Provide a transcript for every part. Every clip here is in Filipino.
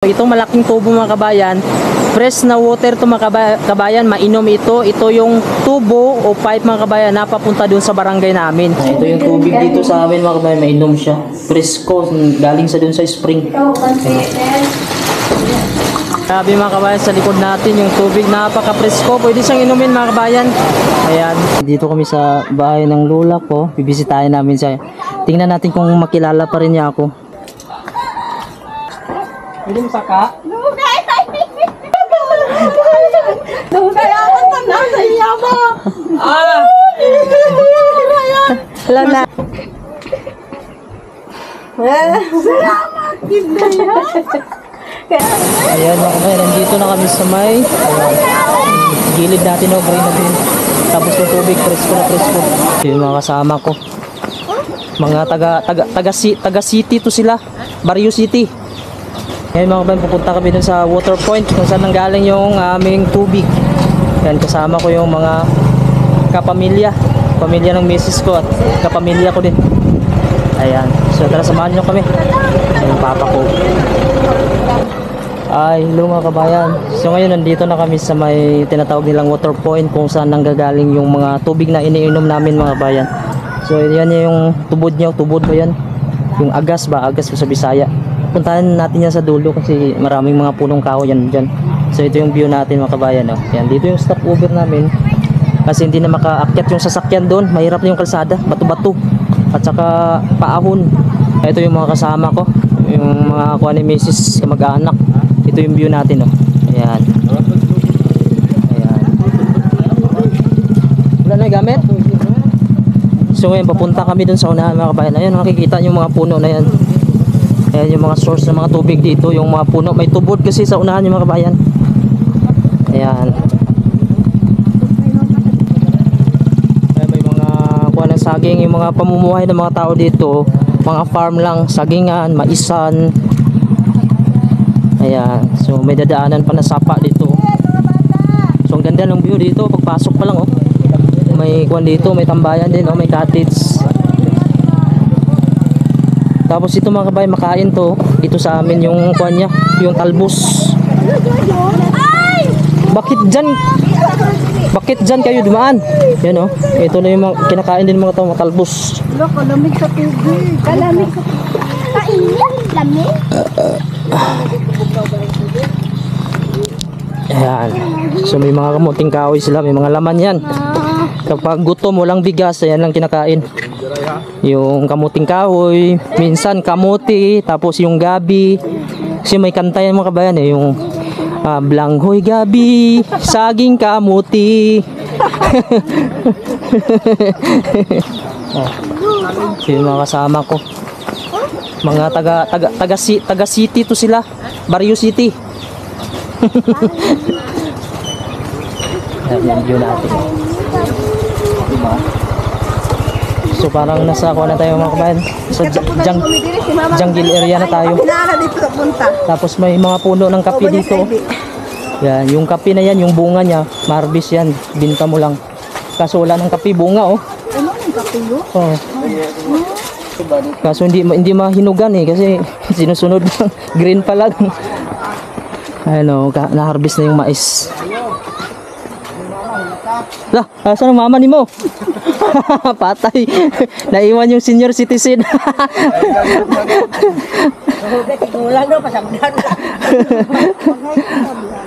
Itong malaking tubo mga kabayan, fresh na water to mga kabayan, mainom ito. Ito yung tubo o pipe mga kabayan na papunta doon sa barangay namin. Ito yung tubig dito sa amin mga kabayan, mainom siya. Fresco, galing sa doon sa spring. Sabi mga kabayan, sa likod natin yung tubig, napaka-fresco. Pwede siyang inumin mga kabayan. Ayan. Dito kami sa bahay ng lola ko. Bibisitahin namin siya. Tingnan natin kung makilala pa rin niya ako. Pwede mo saka? Dugay ako na sa iya mo. Lala. Ayan mga kabayan, nandito na kami sa may gilid natin, no, green na green. Tapos yung tubig, presko na presko. Yung mga kasama ko. Mga taga city to sila. Barrio City. Ngayon mga kabayan, pupunta kami dun sa water point kung saan nanggaling yung aming tubig. Yan, kasama ko yung mga kapamilya. Pamilya ng misis ko at kapamilya ko din. Ayan. So tara, samahan nyo kami. Yung papa ko. Ay, hello mga kabayan. So ngayon nandito na kami sa may tinatawag nilang water point kung saan nanggagaling yung mga tubig na iniinom namin mga kabayan. So yan yung tubod niya, tubod ba yan? Yung agas ba? Agas sa Bisaya. Puntahan natin yan sa dulo kasi maraming mga punong kahoy yan dyan. So ito yung view natin mga kabayan. Oh. Yan, dito yung stopover namin. Kasi hindi na makaakyat yung sasakyan doon. Mahirap na yung kalsada, bato-bato. At saka paahon. Ito yung mga kasama ko. Yung mga kuha ni Mrs. mag-aanak. Ito yung view natin. Oh. Ayan. Ayan. Wala na yung gamit? So ngayon papunta kami dun sa unahan mga kabayan. Ayan, makikita yung mga puno na yan. Ayan yung mga source ng mga tubig dito, yung mga puno. May tubod kasi sa unahan yung mga kabayan. Ayan. Ayan, may mga kuha ng saging, yung mga pamumuhay ng mga tao dito. Mga farm lang, sagingan, maisan. Ayan. So may dadaanan pa na sapa dito. So ang ganda ng view dito, pagpasok pa lang oh. May kuha dito, may tambayan din oh, may cottage. Tapos ito mga kabayan, makain to. Ito sa amin yung kuha niya, yung talbos. Bakit dyan kayo dumaan? Yan o. Ito na yung mga kinakain din mga tao, talbos. Kalamig sa tubig. Kalamig sa tubig. Lamig? Ayan. So may mga kamuting kahoy sila, may mga laman yan. Kapag gutom, walang bigas, ayan lang kinakain. Yung kamuting kahoy, minsan kamuti, tapos yung gabi. Kasi may kanta yan mga kabayan eh, yung Blanghoy gabi, saging kamuti. Yung mga kasama ko. Mga taga city to sila. Barrio City. Ayan yung view natin. Diba? So parang nasa ako na tayo mga kabayan. Sa jungle area na tayo. Tapos may mga puno ng kape dito. Yan, yung kape na yan, yung bunga niya, marbis yan, binta mo lang. Kaso wala ng kape, bunga oh. Ano yung kape yun? Oh. Kaso hindi mahinugan eh kasi sinusunod green pa lang. Ano, na-harvest na yung mais. Lah, saan ang mama ni mo? Patay. Naiwan yung senior citizen.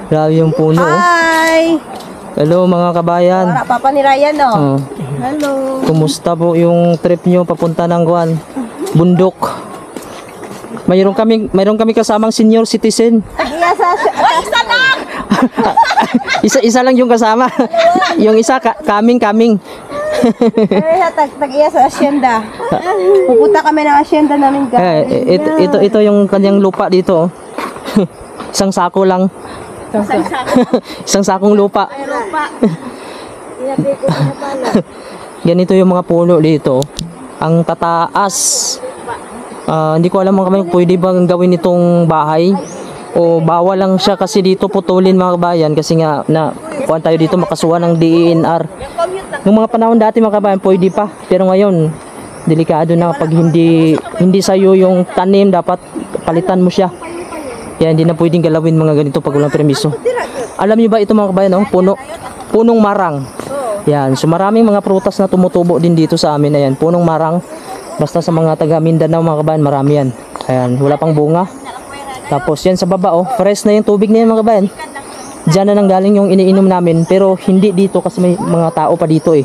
Grabe yung puno. Hi! Hello mga kabayan. Para papa ni Ryan no? Oh. Hello. Kumusta po yung trip nyo papunta ng Guan? Bundok. Mayroon kami kasamang senior citizen. Isa lang yung kasama. Yung isa kaming. Tag-iya sa asyenda. Pupunta kami ng asyenda namin guys. Ito yung kanyang lupa dito. Isang sako lang. Isang sakong lupa. Ganito yung mga puno dito. Ang tataas. Hindi ko alam mga kami pwede bang gawin itong bahay o bawal lang siya kasi dito putulin mga kabayan kasi nga na kuhan tayo dito makasuhan ng DENR. Nung mga panahon dati mga kabayan pwede pa, pero ngayon delikado na pag hindi sayo yung tanim, dapat palitan mo siya. Kaya hindi na pwedeng galawin mga ganito pag walang permiso. Alam niyo ba ito mga kabayan, oh? Punong marang. Yan, so maraming mga prutas na tumutubo din dito sa amin. Ayan, punong marang. Basta sa mga taga Mindanao mga kabayan, marami yan. Ayan, wala pang bunga. Tapos yan sa baba, oh, fresh na yung tubig na yan mga kabayan. Diyan na nanggaling yung iniinom namin, pero hindi dito kasi may mga tao pa dito eh.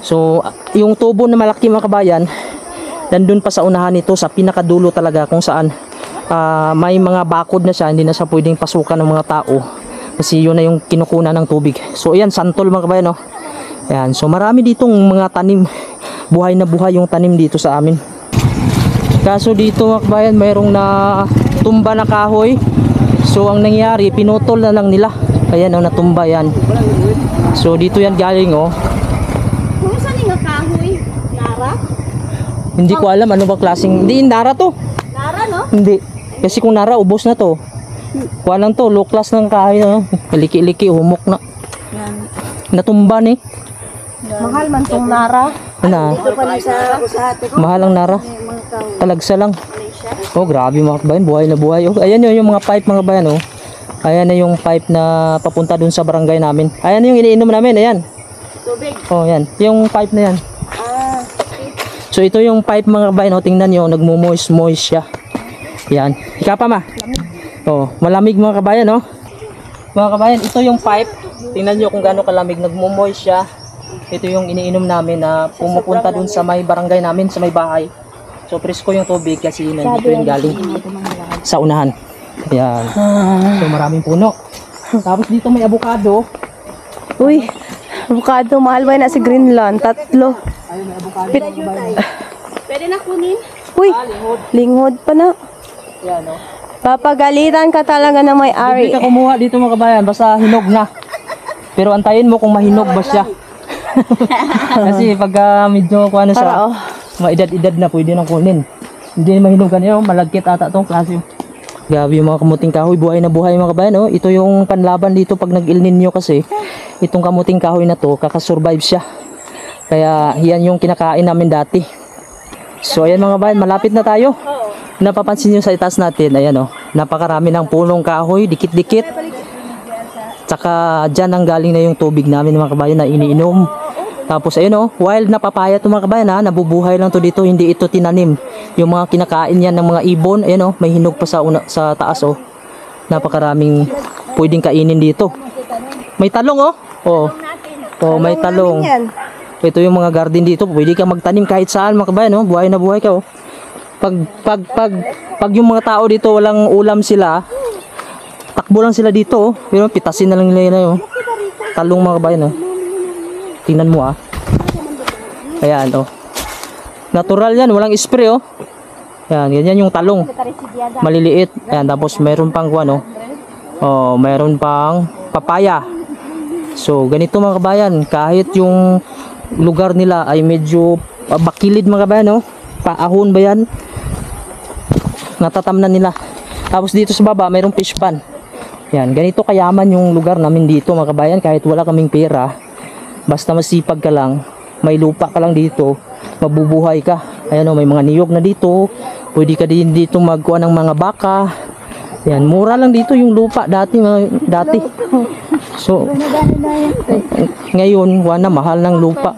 So, yung tubo na malaki mga kabayan, nandun pa sa unahan nito, sa pinakadulo talaga kung saan may mga bakod na siya, hindi na siya pwedeng pasukan ng mga tao. Kasi yun na yung kinukunan ng tubig. So, ayan, santol mga kabayan, oh. Ayan, so marami ditong mga tanim, buhay na buhay yung tanim dito sa amin. Kaso dito mga kabayan, mayroong na tumba na kahoy. So ang nangyari, pinutol na lang nila. Ayan, oh, natumba yan. So dito yan galing, oh. Kung saan nga kahoy? Nara? Hindi ko alam ano ba klaseng. Hindi, Nara to. Nara, no? Hindi. Kasi kung Nara, ubos na to. Kuha lang to, low class ng kahoy, no? Liki-liki, humok na. Yan. Natumba ni. Mahal man tong Nara. Ano? Mahal ang Nara. Talagsa lang. Oh, grabe mga kabayan, buhay na buhay. Oh, ayan yung mga pipe mga kabayan, oh. Ayan na yung pipe na papunta dun sa barangay namin. Ayan yung iniinom namin, ayan. Tubig. Oh, yan. Yung pipe na yan. Ah. So ito yung pipe mga kabayan, oh, tingnan nyo, nagmo-moist siya. Yan. Ika pa ma. Oh, malamig mga kabayan, oh. Mga kabayan, ito yung pipe. Tingnan nyo kung gaano kalamig, nagmo-moist siya. Ito yung iniinom namin na pumupunta dun sa may barangay namin, sa may bahay. So presko yung tubig kasi nandito yung galing sa unahan. Ayan. So maraming puno. Tapos dito may avocado. Uy, avocado. Mahal ba na si Greenland? 3. Ayun, may avocado. Pwede na kunin? Uy, Linghod pa na. yan, oh. Papagalitan ka talaga ng Hindi may-ari. ka kumuha dito mga kabayan, basta hinog na. Pero antayin mo kung mahinog ba siya. Kasi pagka medyo kuha na siya, Para, oh. maedad-edad na pwede nang kunin. Hindi mahinog ganyan, oh. Malagkit ata itong klase. Grabe yung mga kamuting kahoy, buhay na buhay mga kabayan, oh. Ito yung panlaban dito pag nag-El Nino kasi itong kamuting kahoy na to, kakasurvive siya. Kaya yan yung kinakain namin dati. So ayan mga kabayan, malapit na tayo. Napapansin nyo sa itaas natin, ayan, oh, napakarami ng punong kahoy, dikit-dikit. Tsaka dyan ang galing na yung tubig namin mga kabayan na iniinom. Tapos ayun, oh, wild na papaya ito mga kabayan, ha, nabubuhay lang to dito, hindi ito tinanim. Yung mga kinakain yan ng mga ibon, ayun, oh, may hinog pa sa taas, oh. Napakaraming pwedeng kainin dito. May talong, oh. Oh, oh, may talong. Ito yung mga garden dito, pwede ka magtanim kahit saan mga kabayan, oh. Buhay na buhay ka, oh. Pag yung mga tao dito walang ulam sila, takbo lang sila dito, oh. Pero pitasin na lang nila yun, oh. Talong mga kabayan, oh. Tingnan mo, ah. Ayan, oh. Natural yan, walang spray, oh. Ayan, ganyan yung talong. Maliliit. Ayan, tapos mayroon pang ano. Oh, mayroon pang papaya. So, ganito mga kabayan, kahit yung lugar nila ay medyo bakilid mga kabayan, oh. Paahon ba yan? Natatamnan nila. Tapos dito sa baba, mayroong fish pan. Yan, ganito kayaman yung lugar namin dito mga kabayan, kahit wala kaming pera. Basta masipag ka lang, may lupa ka lang dito, mabubuhay ka. Ayan, oh, may mga niyog na dito. Pwede ka din dito magkuha ng mga baka. Yan, mura lang dito yung lupa dati. So, ngayon, wala, mahal ng lupa.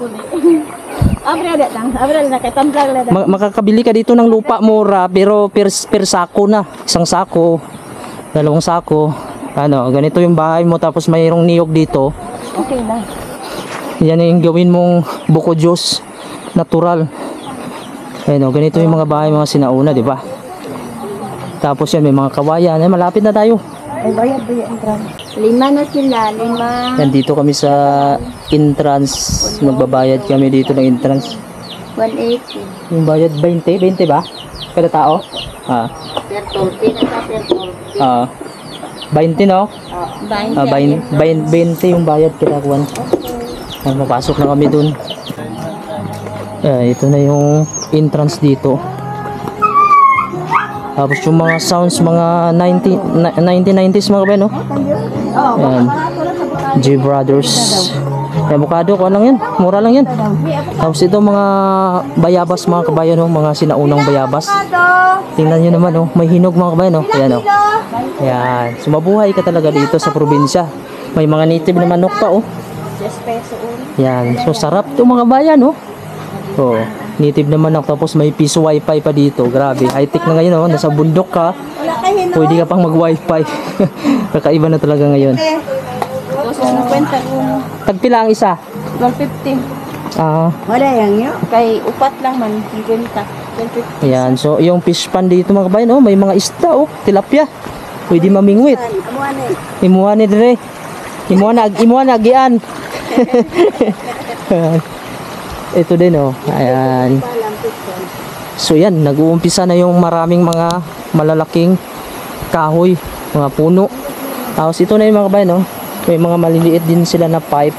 Makakabili ka dito ng lupa mura, pero per sako na. Isang sako, 2 sako. Ano, ganito yung bahay mo, tapos mayroong niyog dito. Okay na. Yan yung gawin mong buko juice, natural. Ayun, oh, ganito yung mga bahay mga sinauna, di ba? Tapos yan, may mga kawayan. Ay, malapit na tayo. Ay, bayad ba yung entrance? 5 na sila, 5. Yan, dito kami sa entrance. Magbabayad kami dito ng entrance. 180. Yung bayad 20 ba? Kada tao? Ah. Per 40 na per 40. 20, no? 20. 20 yung bayad kita kuwan. Ay, mapasok na kami dun. Ito na yung entrance dito. Tapos yung mga sounds, mga 1990s mga kabayan, no? Ayan. J Brothers. Avocado, ko lang yan. Mura lang yan. Tapos ito mga bayabas mga kabayan, oh, mga sinaunang bayabas. Tingnan nyo naman, oh, may hinog mga kabayan, oh. Ayan, oh. Ayan. Sumabuhay ka talaga dito sa probinsya. May mga native na manok pa, oh. Ayan. So, sarap ito mga bayan, oh. Oh, native na manok. Tapos may piso wifi pa dito. Grabe. High-tech na ngayon, oh. Nasa bundok ka. Pwede ka pang mag-wifi. Kakaiba na talaga ngayon. Tagpila ang isa? 150. Ah, Wala yan yun. Kay upat lang man, 50. 150. ayan. So, yung fish pan dito mga kabayan, oh, may mga isda, oh, tilapia. Pwede mamingwit. Imuha ni dire. Imuha na agian. Ito din, oh. Ayan. So, yan. Nag-uumpisa na yung maraming mga malalaking kahoy, mga puno. Tapos, ito na yung mga kabayan, oh. May mga maliliit din sila na pipe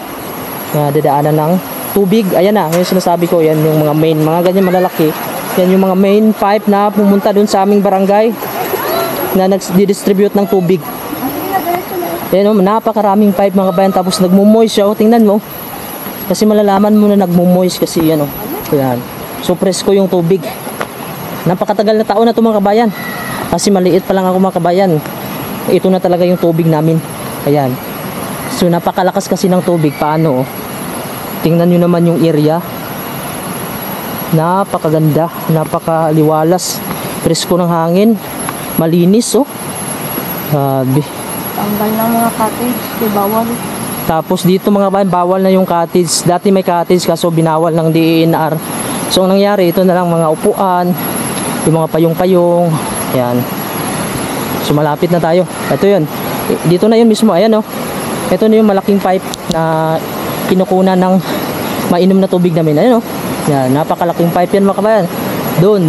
na dadaanan ng tubig. Ayan na, yung sinasabi ko, yan yung mga main, mga ganyan malalaki. Yan yung mga main pipe na pumunta dun sa aming barangay na nag-distribute ng tubig. Yan, oh, napakaraming pipe mga kabayan. Tapos nagmumoist siya, oh, tingnan mo. Kasi malalaman mo na nagmumoist kasi yan, oh. Ayan. So presko yung tubig. Napakatagal na taon na ito mga kabayan. Kasi maliit pa lang ako mga kabayan. Ito na talaga yung tubig namin. Ayan. So napakalakas kasi ng tubig. Paano, oh? Tingnan nyo naman yung area. Napakaganda. Napakaliwalas. Presko ng hangin. Malinis, oh. Sabi. Tanggal ng mga cottage, di bawal. Tapos dito mga kabayan, bawal na yung cottage. Dati may cottage kaso binawal ng DENR. So ang nangyari, ito na lang mga upuan, yung mga payong-payong. Ayan. So malapit na tayo. Ito yun. Dito na yun mismo. Ayan, oh. Ito na yung malaking pipe na kinukunan ng mainom na tubig namin. Ayan, oh. Yan, napakalaking pipe yan mga kabayan. Doon.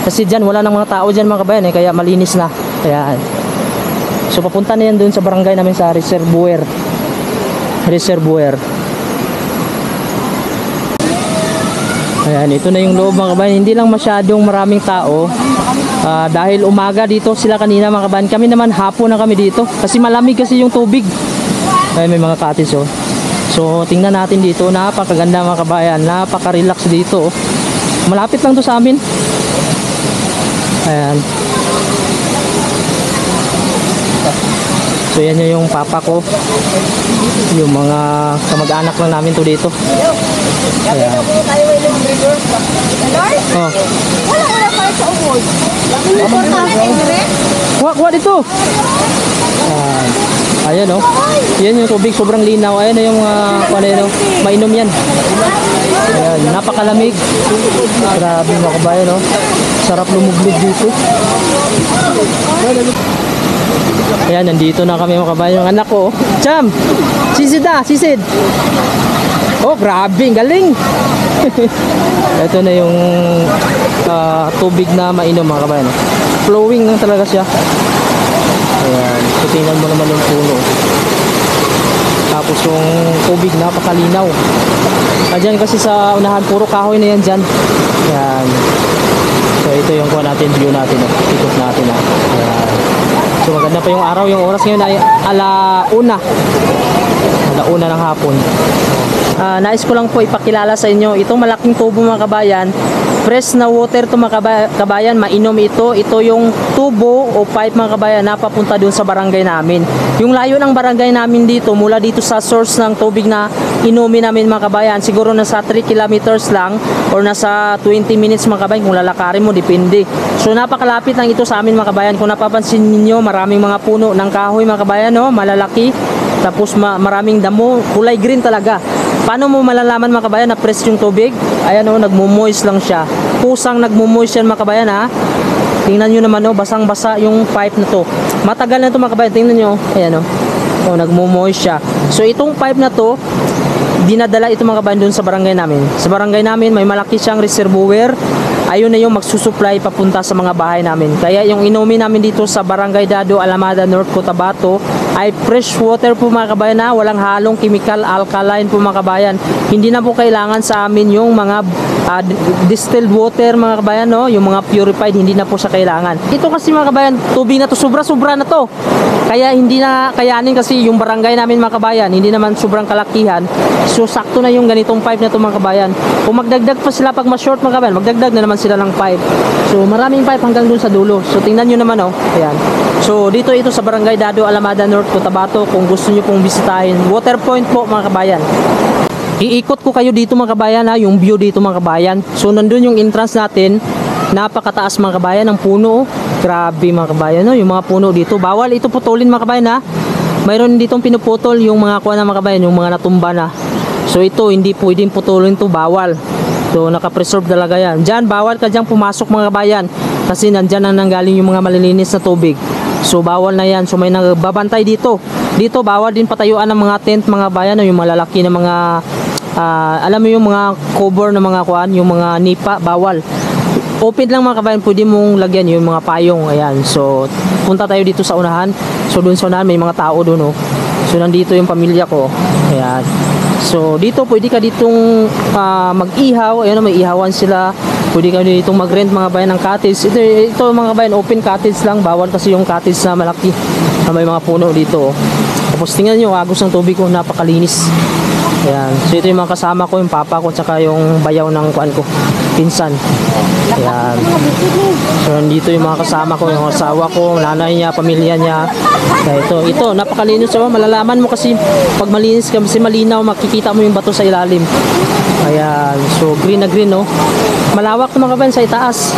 Kasi dyan, wala nang mga tao dyan mga kabayan, eh, kaya malinis na. Ayan. So papunta na yan doon sa barangay namin sa reservoir. Ayan, ito na yung loob mga kabayan. Hindi lang masyadong maraming tao. Dahil umaga dito sila kanina mga kabayan. Kami naman hapon na kami dito. Kasi malamig kasi yung tubig. Ay, may mga cottage, oh. So tingnan natin dito. Napakaganda mga kabayan. Napaka-relax dito, oh. Malapit lang to sa amin. Ayan. So yan yung papa ko. Yung mga kamag-anak lang namin to dito. Ayan. Oh. Wala pa sa umod. Kuha dito. Ayan, oh. Yan yung tubig, sobrang linaw. Ayan na yung ano, mainom yan. Ayan, napakalamig. Grabe mga kabayan, oh. Sarap lumublog dito. Ayan, nandito na kami mga kabayan. Yung anak ko, oh. Cham! Sisid na, sisid! Oh, grabe, galing! Ito na yung tubig na mainom mga kabayan. Flowing lang talaga siya. Ayan, so tingnan mo naman yung puno. Tapos yung tubig napakalinaw. Diyan kasi sa unahan, puro kahoy na yan dyan. Ayan. So ito yung kuha natin, view natin. Ikot natin. Ayan. So maganda pa yung araw. Yung oras ngayon ay alauna ng hapon. Nais ko lang po ipakilala sa inyo itong malaking tubo mga kabayan. Fresh na water to mga kabayan, mainom ito. Ito yung tubo o pipe mga kabayan na papunta dun sa barangay namin. Yung layo ng barangay namin dito, mula dito sa source ng tubig na inumin namin mga kabayan, siguro nasa 3 kilometers lang or nasa 20 minutes mga kabayan kung lalakarin mo, depende. So napakalapit lang ito sa amin mga kabayan. Kung napapansin niyo, maraming mga puno ng kahoy mga kabayan, no? Malalaki. Tapos maraming damo, kulay green talaga. Paano mo malalaman mga kabayan na fresh yung tubig? Ayan, oh, nagmo-moist lang siya. Pusang nagmo-moist yan mga kabayan, ha. Tingnan nyo naman, oh, basang-basa yung pipe na to. Matagal na to mga kabayan, tingnan nyo. Ayan, oh. Oh, nagmo-moist siya. So itong pipe na to, dinadala ito mga kabayan dun sa barangay namin. Sa barangay namin may malaki siyang reservoir. Ayun na yung magsusupply papunta sa mga bahay namin. Kaya yung inumin namin dito sa Barangay Dado, Alamada, North Cotabato, ay fresh water po mga kabayan na walang halong chemical, alkaline po mga kabayan. Hindi na po kailangan sa amin yung mga distilled water mga kabayan, no? Yung mga purified, hindi na po siya kailangan. Ito kasi mga kabayan, tubig na to, sobra-sobra na to. Kaya hindi na kayanin kasi yung barangay namin mga kabayan, hindi naman sobrang kalakihan. So sakto na yung ganitong pipe na to mga kabayan. Kung magdagdag pa sila pag ma-short mga kabayan, magdagdag na naman sila ng pipe. So maraming pipe hanggang dun sa dulo. So tingnan nyo naman, oh. Ayan. So dito ito sa Barangay Dado Alamada North, Cotabato, kung gusto nyo pong bisitahin. Water point po mga kabayan. Iikot ko kayo dito mga kabayan, ha, yung view dito mga kabayan. So nandun yung entrance natin, napakataas mga kabayan ng puno. Grabe mga kabayan, no? Yung mga puno dito. Bawal ito putulin mga kabayan, ha. Mayroon ditong pinuputol yung mga kuha na mga kabayan, yung mga natumba na. So ito hindi pwedeng putulin to, bawal. So naka-preserve talaga yan. Diyan bawal ka diyang pumasok mga kabayan kasi nandyan ang nanggaling yung mga malilinis na tubig. So bawal na yan. So may nagbabantay dito. Dito bawal din patayuan ng mga tent mga kabayan, no? Yung malalaki na mga alam mo yung mga cover na mga kuan, yung mga nipa, bawal. Open lang mga kabayan, pwede mong lagyan yung mga payong. Ayan. So punta tayo dito sa unahan. So dun sa unahan may mga tao dun, oh. So nandito yung pamilya ko. Ayan. So dito pwede ka ditong mag-ihaw. Ayan, may ihawan sila. Pwede ka ditong mag-rent mga bayan ng cottage. Ito mga bayan, open cottage lang. Bawal kasi yung cottage na malaki na may mga puno dito, oh. Tapos tingnan nyo, agos ng tubig ko, napakalinis. Ayan. So ito yung mga kasama ko, yung papa ko, tsaka yung bayaw ng kuan ko, pinsan. Ayan. So nandito yung mga kasama ko, yung asawa ko, nanay niya, pamilya niya. Kaya ito, napakalinis. So, malalaman mo kasi pag malinis kasi malinaw, makikita mo yung bato sa ilalim. Ayan. So green na green, no? Malawak ito mga kabayan sa itaas.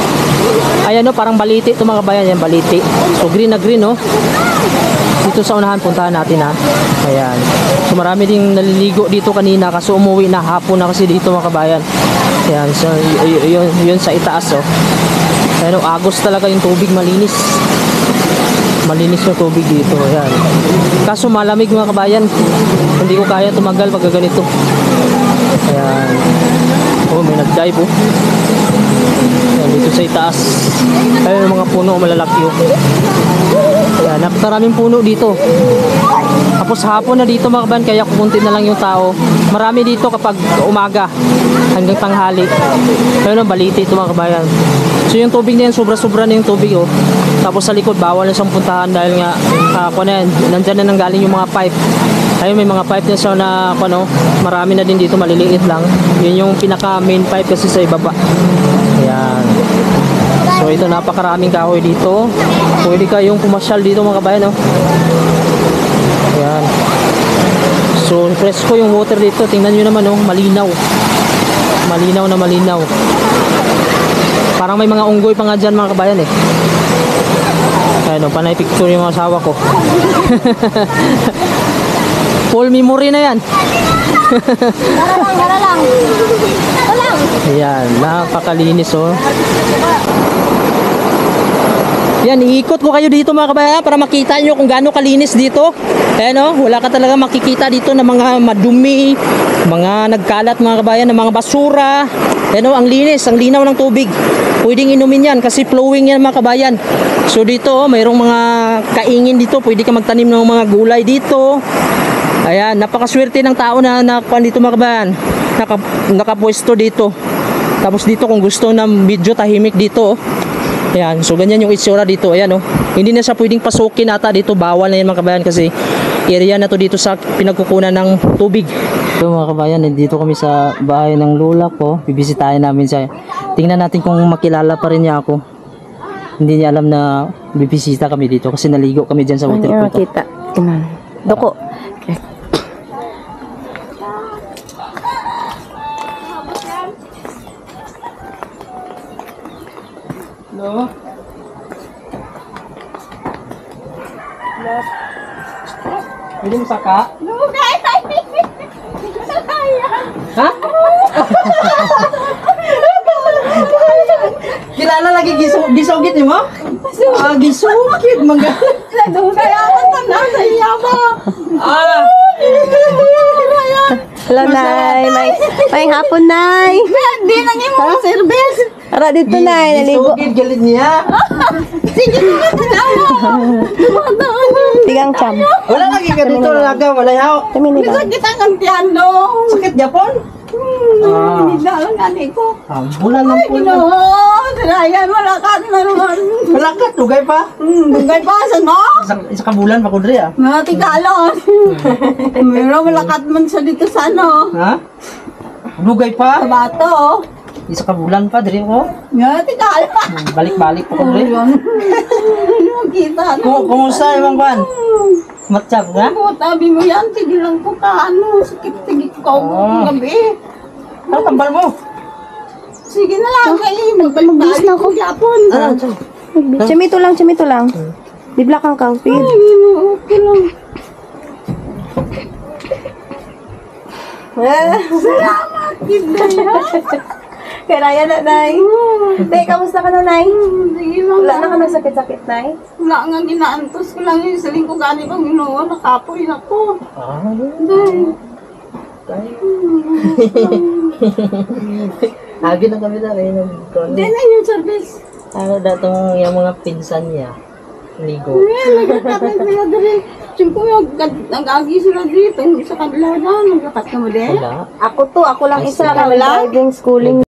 Ayan, no? Parang baliti ito mga kabayan. Yan, baliti. So green na green, no? Dito sa unahan, puntahan natin, ha. Ayan. So marami ding naliligo dito kanina kasi umuwi na, hapon na kasi dito mga kabayan. Ayan. So yun sa itaas, oh. Ayan, oh, agos talaga yung tubig, malinis. Malinis yung tubig dito. Ayan. Kaso malamig mga kabayan. Hindi ko kaya tumagal pag ganito. Ayan. Oh, may nag-dive, oh. Ayan, dito sa itaas. Ayan, yung mga puno malalaki, oh. Ayan, napakaraming puno dito. Tapos hapon na dito mga kabayan, kaya kukunti na lang yung tao. Marami dito kapag umaga hanggang tanghali. Ayun, baliti ito mga kabayan. So yung tubig na yan, sobra-sobra na yung tubig, oh. Tapos sa likod, bawal na siyang puntahan dahil nga nandyan na nanggaling yung mga pipe. Ayun, may mga pipe na siya na marami na din dito, maliliit lang. Yun yung pinaka main pipe kasi sa ibaba. Ayan. So ito, napakaraming kahoy dito. Pwede kayong pumasyal dito mga kabayan, oh. Ayan. So fresco yung water dito. Tingnan nyo naman, oh, malinaw. Malinaw na malinaw. Parang may mga unggoy pa nga dyan mga kabayan, eh. Ayan, oh, panay picture yung asawa ko. Full memory na yan. Gara lang. Ito lang. Ayan, napakalinis, oh. Yan, iikot ko kayo dito mga kabayan para makita nyo kung gaano kalinis dito. Ayan, oh, wala ka talaga makikita dito ng mga madumi, mga nagkalat mga kabayan, ng mga basura. Ayan, oh, ang linis, ang linaw ng tubig. Pwedeng inumin yan kasi flowing yan mga kabayan. So dito, oh, mayroong mga kaingin dito. Pwede ka magtanim ng mga gulay dito. Ayan, napakaswerte ng tao na dito mga kabayan. Nakapwesto dito. Tapos dito kung gusto ng video tahimik dito, oh. Ayan, so ganyan yung itsura dito. Ayan, oh. Hindi na siya pwedeng pasukin ata dito. Bawal na yan mga kabayan kasi area na to dito sa pinagkukunan ng tubig. So mga kabayan, dito kami sa bahay ng lola ko. Bibisitahin namin siya. Tingnan natin kung makilala pa rin niya ako. Hindi niya alam na bibisita kami dito kasi naligo kami dyan sa water Ano point. kita? Tinan. Doko. Okay. Hello? Pwede mo saka? Ha? Kilala lagi gisugit niyo mo? Ah, gisugit mangga. Kaya ako tanang sa iya mo. Ah. Hello, Nay. May hapon, Nay. Hindi na niyo mo service. Ara dito, Nay. Naligo. Gisugit galit niya. Sige, tanaw mo. ang cham. Wala lagi ka dito laga, wala yaw. Kami nila. Sakit ang kantiano. Sakit Japon? Hindi lang ani ko. Bulan ng puno. Ginoo, dirayan malakat na naman. Wala ka, tugay pa. Dugay pa sa no? Isa ka bulan pa ko diri ah. Mga tigalon. Meron malakat man sa dito sa ano. Ha? Dugay pa. Sa bato. Isa ka bulan pa diri ko. Mga tigalon. Balik-balik pa ko diri. Kita Kumusta imong ban? Matchap ka? Ako, tabi mo yan, sige lang ko ka, ano, sikit-sigit ko gabi. Ano tambal mo? Sige na lang, kayo, magbalik na ako yapon. Chamito lang. Di black ang coffee. Ay, okay lang. Salamat, Gidaya. Kaya na, Nay. Tay, kamusta ka na, Nay? Sige lang. Wala na ka ng sakit-sakit, Nay? Wala nga ginaantos ko lang yung saling ko gani kong ginoo, nakapoy na ko. Agi na kami na rin. Hindi na yung service. Ano datong yung mga pinsan niya? Ligo. Nagkakatay sila dali. Siyempre, nag-agi sila dito. Sa kabila na, nagkakat ka mo din. Wala. Ako lang isa. Wala? Driving schooling.